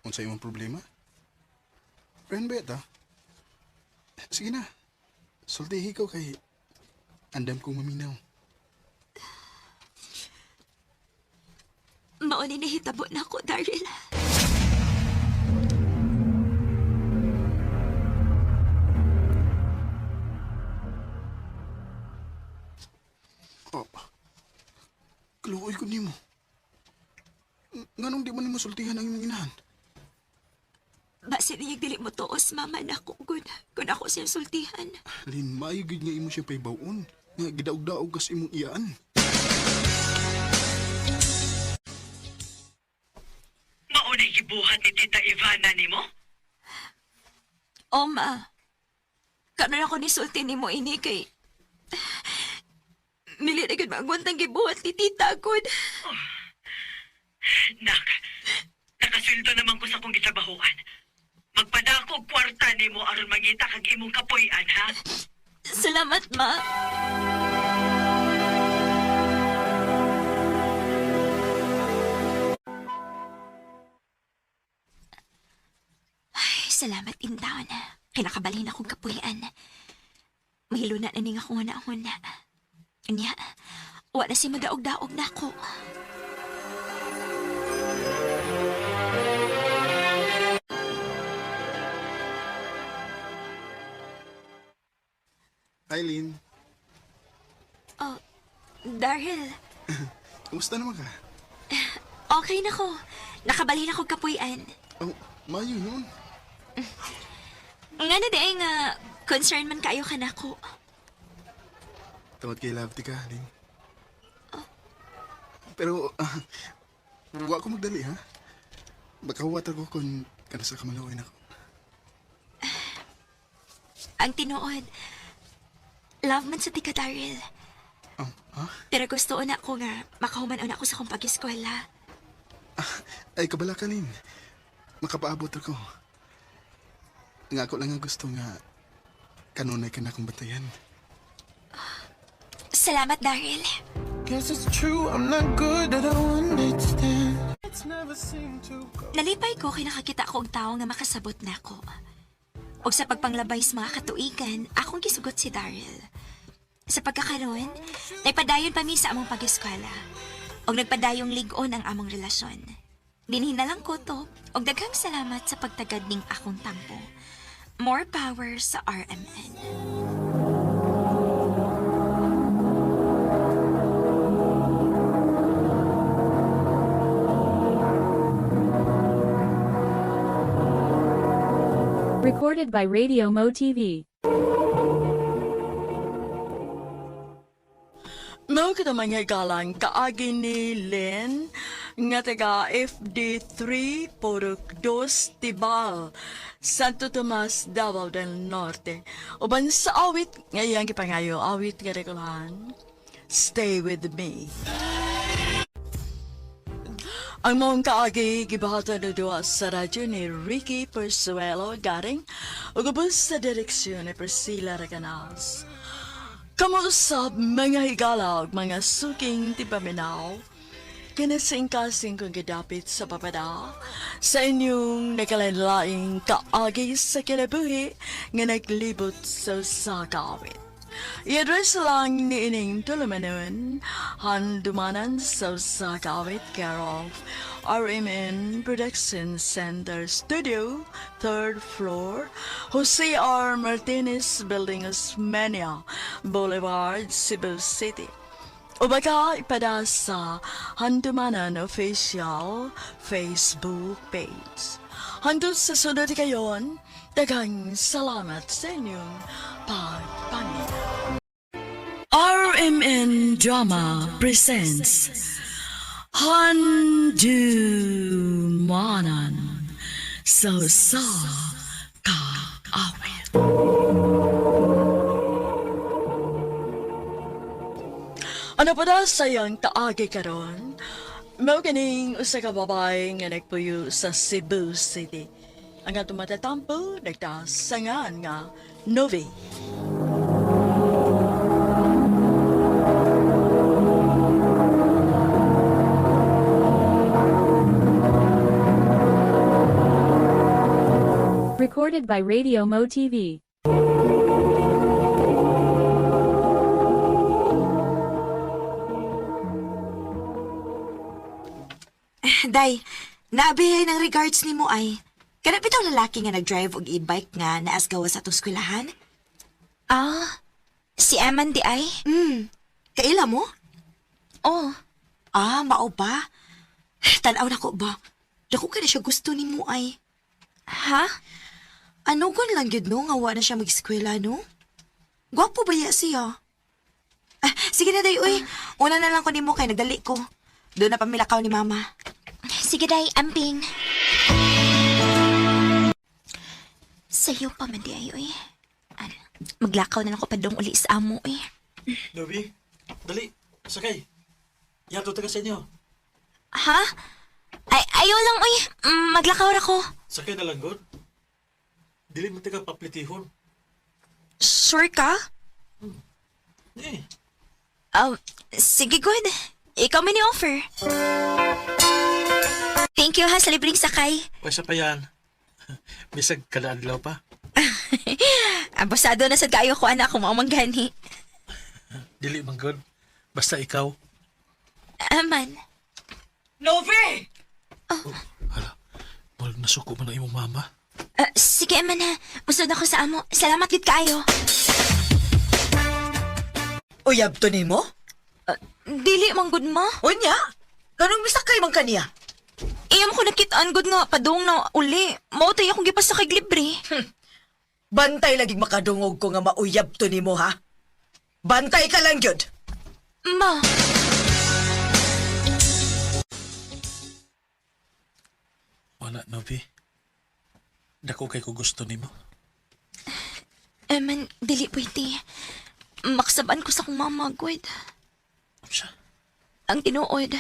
unsay imong problema? Friend ba ito? Sige na. Sultihi ko kay andam kong maminaw. mauni na hitabo na ako, Daryl. Oh. Kaluoy ko ni mo. Nganong di man ni mo sultihan ang imong inahan? Basi niyag dili mo tuos, mama na ako, good. Kung ako siyang sultihan. Lin, maayugid nga imo siya paybawon. Nga gidaog-daog kas imong iyaan. Maunay gibuhat ni Tita Ivana nimo? O, ma. Karon ako ni sulti ni mo ini kay... Mili na gud magwantang gibuhat ni tita, good. Nak, nakasildo naman ko sa kong gitrabahuan. Magpadako og kwarta nimo aron mangita kag imong kapuy-an, ha? Salamat, ma. Ay, salamat in town. Kinakabalhin akong kapuyan. Mahilo na ning akong huna-huna. Anya, wala si madaog-daog na ako. Eileen, Oh, Daryl, kumusta naman ka? okay na ko. Nakabalhin akong kapuyan. Oh, mayo yun. Nga na daing concern man kayo ka na ko. Tawad kay love ti ka, Eileen. Pero, huwag ko magdali, ha? Baka water ko kung kanasa ka malawin ako. Ang tinuod, love man sa tika, Daryl. Oh, ha? Pero gusto na ko nga makahuman ako sa kong pag-eskwela. Ay, kabala ka, Lin. Makapaabot ako. Nga ako lang nga gusto nga kanunay ka na akong batayan. Salamat, Daryl. Guess it's true, I'm not good at understand. It's never seemed to go. Nalipay ko kay nakakita ko og tao nga makasabot na ako. Og sa pagpanglabay sa mga katuigan, akong gisugot si Daryl. Sa pagkakaroon, nagpadayon pa mi sa among pag-eskwela. Og nagpadayong lig-on ang among relasyon. Dinhin na lang ko to, og daghang salamat sa pagtagad ning akong tampo. More power sa RMN. Recorded by Radio Mo TV. Mao kita mga galang kaagi ni Len nga taga FD3 Purok 2 Tibal, Santo Tomas, Davao del Norte. Uban sa awit ngayang gipangayo awit nga regulahan. Stay with me. Ang mong kaagi gibahatan na doa sa radyo ni Ricky Persuelo garing ug ubos sa direksyon ni Priscilla Reganas. Kamusta mga higala ug mga suking tipaminaw? kinasing-kasing kong gidapit sa papada sa inyong nakalanlaing kaagi sa kinabuhi nga naglibot sa sakawit. I-address lang ni ining tulumanon handumanan sa sakawit care of RMN Production Center Studio, 3rd floor, Jose R. Martinez Building, Osmeña Boulevard, Cebu City. O baka ipada sa Handumanan Official Facebook page. Handun sa sunod kayon, daghang salamat sa inyong pagpangita. RMN Drama presents Handumanan sa kaawit. Ano pa da sayang taagi karon? Mao ganing usa ka babae nga nagpuyo sa Cebu City. Ang atong matatampo nagtasangan nga Novi. Recorded by Radio Mo TV. Day, naabihay ng regards ni mo ay. Kanap itong lalaki nga nag-drive og e-bike nga naasgawa sa atong eskwelahan? Si Eman di ay? Kaila mo? Oh, Mao ba? Tanaw na ko ba? Dako ka na siya gusto ni mo ay. ha? Ano gun lang yun no, nga wa na siya mag-eskwela no? Gwapo ba ya siya? Sige na day, uy. Una na lang ko ni mo kay nagdali ko. Doon na pamilakaw ni mama. Sige day, amping. Sa'yo pa man di ay, uy. Maglakaw na lang ko pa dong uli sa amo, eh. Novi, dali, sakay. Yato taga sa inyo. Ha? Ayaw lang, uy. Maglakaw ra ko. Sakay na lang, God. Dili mo taga paplitihon. Sure ka? Eh, Sige, good. Ikaw may ni-offer. Thank you ha sa libreng sakay. pwesa pa yan. Bisag kalaadlaw pa. Abosado na sa kayo ko anak kung maumanggani. Dili man, God. Basta ikaw. Aman. Novi! Hala, malag nasuko man ang imong mama. Sige, Aman ha. Musod ako sa amo. Salamat gid kayo. Uyab to ni mo? Dili man gud mo. Unya? Kanong misakay man kaniya? Iyam ko nakitaan gud nga padung na uli. Mao tay akong gipasakay libre. Bantay laging makadungog ko nga mauyab to ni mo, ha? Bantay ka lang yun. Ma. Wala, Novi. Dako kay ko gusto nimo. Aman, dili pwede. Maksaban ko sa kong mama, gud. Siya. Ang tinuod,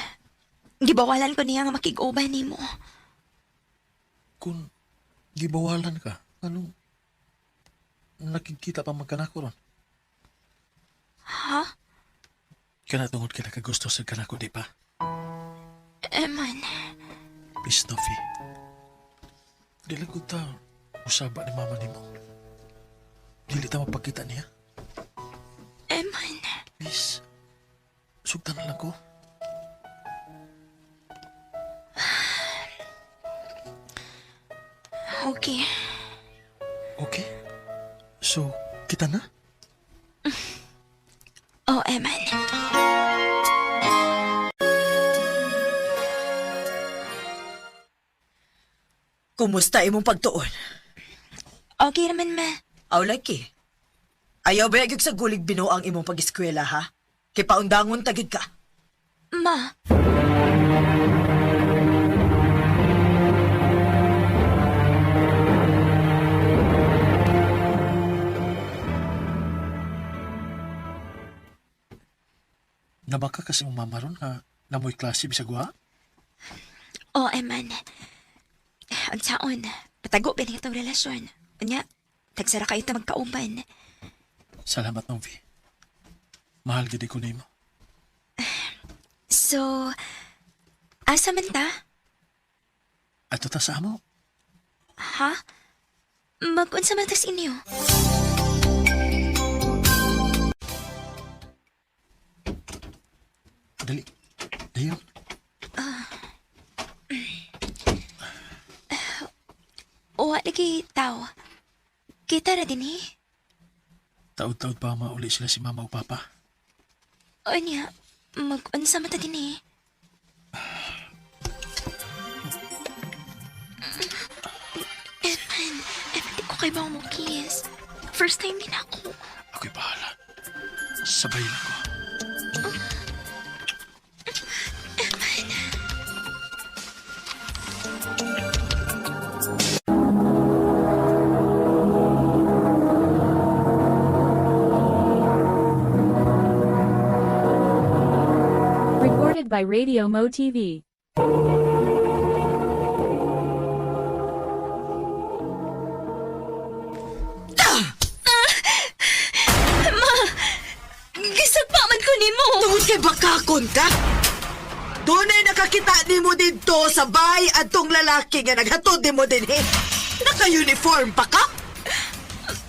gibawalan ko niya nga makig-uban nimo. Kung gibawalan ka, anong nakikita pa magkanako ron? Ha? Kana tungod ka nakagusto sa kanako, di pa? Aman. Please, Novi. Dili ko ta usaba ni mama nimo. Dili ta mapakita niya. Aman. Please. Sugtan na lang ko. Okay. Okay? So, kita na? Oh, Aman. Kumusta imong pagtuon? Okay naman, ma. Aw, laki. Ayaw ba yung sa gulig binuang imong pag-eskwela, ha? Kay paundangon tagid ka. Ma. Nabaka kasi mong mama ron nga namoy klase bisag wa? Oh, Eman. Ang saon, patago ba niya itong relasyon? Kanya, tagsara kayo ito magkauban. Salamat, Novi. Mahal gid ko nimo. So, Asa man ta? Ato ta sa amo. Ha? Mag-unsa man tas inyo? Dali. Dayon. Wa lagi tao. Kita na din eh. Taod-taod pa mauli sila si mama o papa. O niya, mag-unsa man ta din eh. Eman, di ko kay ba mo kiss. First time din ako. Ako'y bahala. Sabay lang ko. Recorded by Radio Mo TV. Gisag pa man ko nimo. Tungod kay bakakon ka? Doon ay nakakita ni mo dito sa bay at tong lalaki nga naghatod ni mo din eh. Naka-uniform pa ka?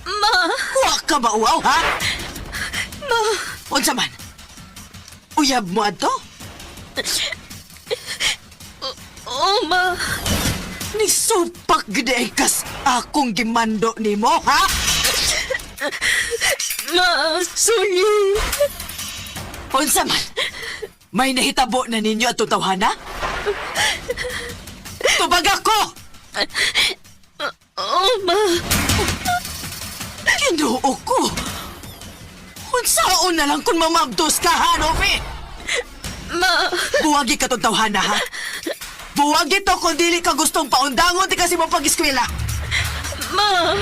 Ma, Wa ka mauaw, ha? ma, Unsa man? Uyab mo ato? oh ma. Ni supak gede ay kas akong gimando ni mo, ha? Ma, sorry. Unsa man? May nahitabo na ninyo at tawhana? Tubag ako! Oh ma. Kinuo ko! Unsaon na lang kung mamabdos ka, ha, Novi? Ma, Buwagi ka tawhana, ha? Buwagi to kung dili ka gustong paundangon di kasi mo pag-eskwela. ma.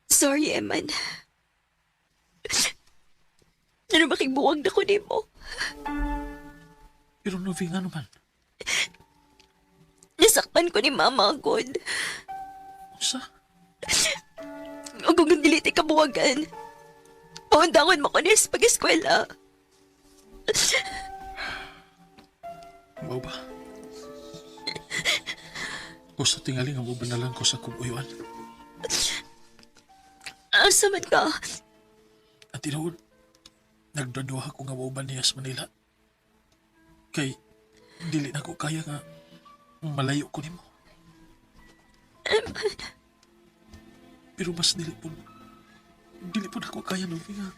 Sorry, Eman. Ano makigbuwag na ko ni mo? Pero Novi nga naman. Nasakpan ko ni Mama agad. Usa? O kung dili ti kabuwagan, paundangon mo ko niya sa pag-eskwela. Mau ba? Gusto tingali nga mo banalan ko sa kubuyuan. Asa man ka? At tinuod, nagdaduha ko nga mauban niya sa Manila. Kay, dili na ko kaya nga malayo ko nimo. Pero mas dili po ako kaya, Novi, nga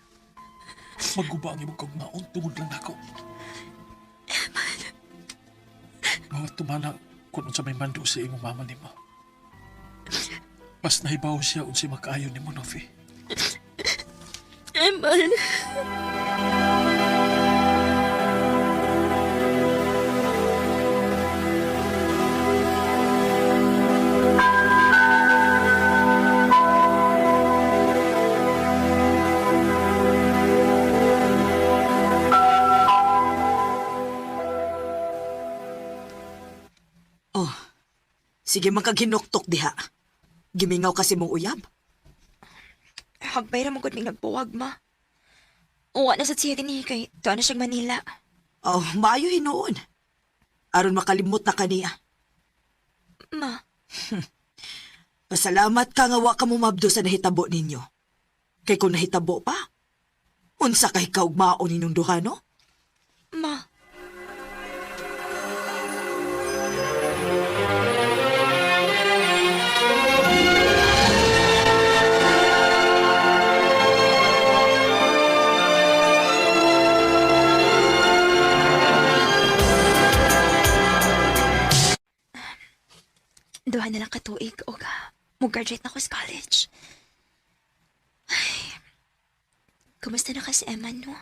magguba ang imong kagmaon tungod lang ako. Mga tumana kung unsa may mando sa imong mama nimo. Mas nahibaw siya unsa makaayon nimo, Novi. Eman. Oh, sige magkaginuktok diha. Gimingaw kasi mong uyab. Hagbay ra magod mig nagbuwag, ma. Uwa na sa siya din kay tuwa na siyang Manila. Oh, maayo hinuon. Aron makalimot na kaniya. Ma, Pasalamat ka nga wa ka mo mabdo sa nahitabo ninyo. Kay kung nahitabo pa, unsa kay kaugmaon ninyong duha, no? ma. Duha na lang katuig o mo-graduate na ako sa college. Ay, kumusta na kasi Eman, no?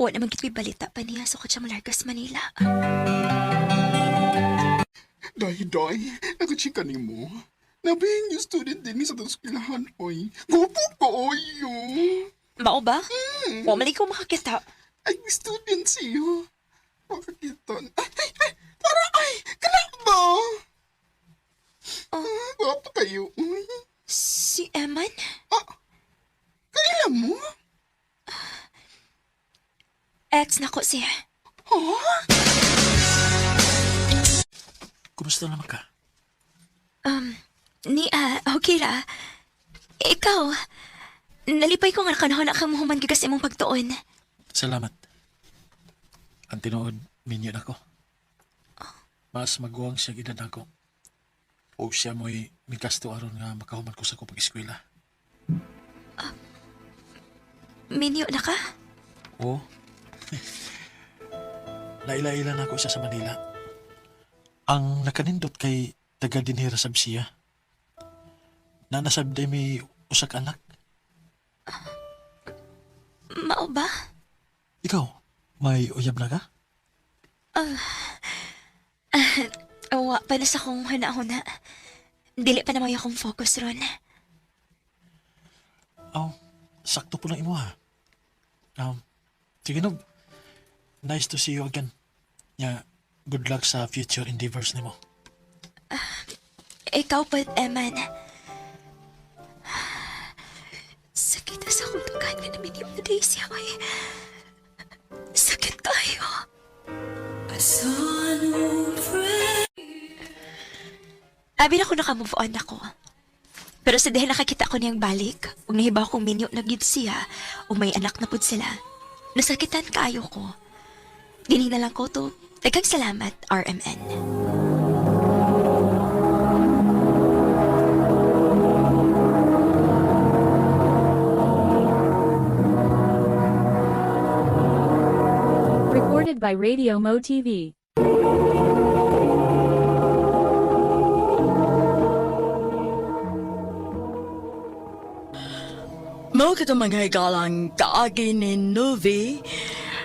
Wala naman kito'y balita pa niya sa kutsang largas Manila. Day, nagachika ni mo. Nabing yung student din sa taskilahan, oy. Gupo ko, oyo. Mao ba? Wala man ikaw makakita. Ay, student siyo. Makakita. Ay, para ay, kanak ba? Oh. Guwapo kayo. Si Eman? Nag-text na ko siya. Kumusta naman ka? Okay ra. Ikaw, nalipay ko nga kanahon na kang muhuman gigas imong pagtuon. Salamat. Ang tinuod, minyo na ko. Mas maguwang siya edad ako. O siya mo'y mikasto aron nga makahuman ko sa kong pag-eskwela. Minyo na ka? Oo. Laila-ila na ako siya sa Manila. Ang nakanindot kay taga dinhira sab siya. Nanasab day may usak anak. Mao ba? Ikaw, may uyab na ka? Wa pa na sa kong huna-huna. Dili pa naman akong focus ron. Sakto po lang imo ha. Sige no. Nice to see you again. Good luck sa future endeavors nimo. Ikaw pa, Eman. Sakit na sa akong tugan nga namin yung naday siya kay... Sakit kayo. Abi na ko naka-move on ako. Pero sa dahil nakakita ko niyang balik, ug nahibaw kong minyo na gid siya, o may anak na pud sila, nasakitan kaayo ko. Dili na lang ko to. Daghang salamat, RMN. Recorded by Radio Mo TV. Mao kita maghigalang kaagi ni Novi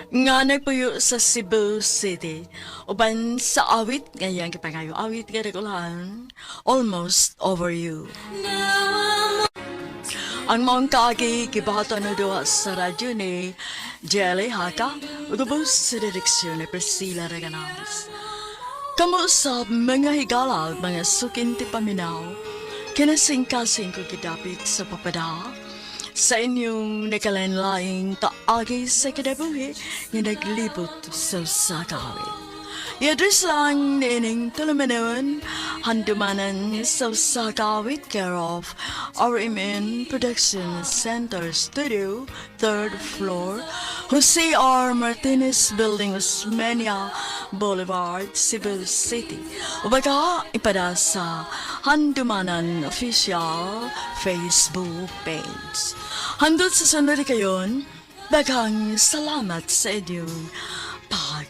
nga nagpuyo sa Cebu City. Uban sa awit, ngayang kipangayo awit nga regulahan, Almost Over You. Ang mga kaagi kibahatan na doon sa radyo ni Jelly Haka, ugubos sa direksyon ni Priscilla Reganas. Kamu sa mga higala, mga sukinti paminaw, kinasing-kasing ko kidapit sa papada, sa inyong nakalanlaing kaagi sa kadabuhi nga naglibot sa sakawit. I-address lang ni ining tulumanon, handumanan sa sakawit care of RMN Production Center Studio, 3rd floor, Jose R. Martinez Building, Osmeña Boulevard, Cebu City. Ubaga, ipada sa Handumanan Official Facebook page. Handot sa sunod kayon, daghang salamat sa inyong pag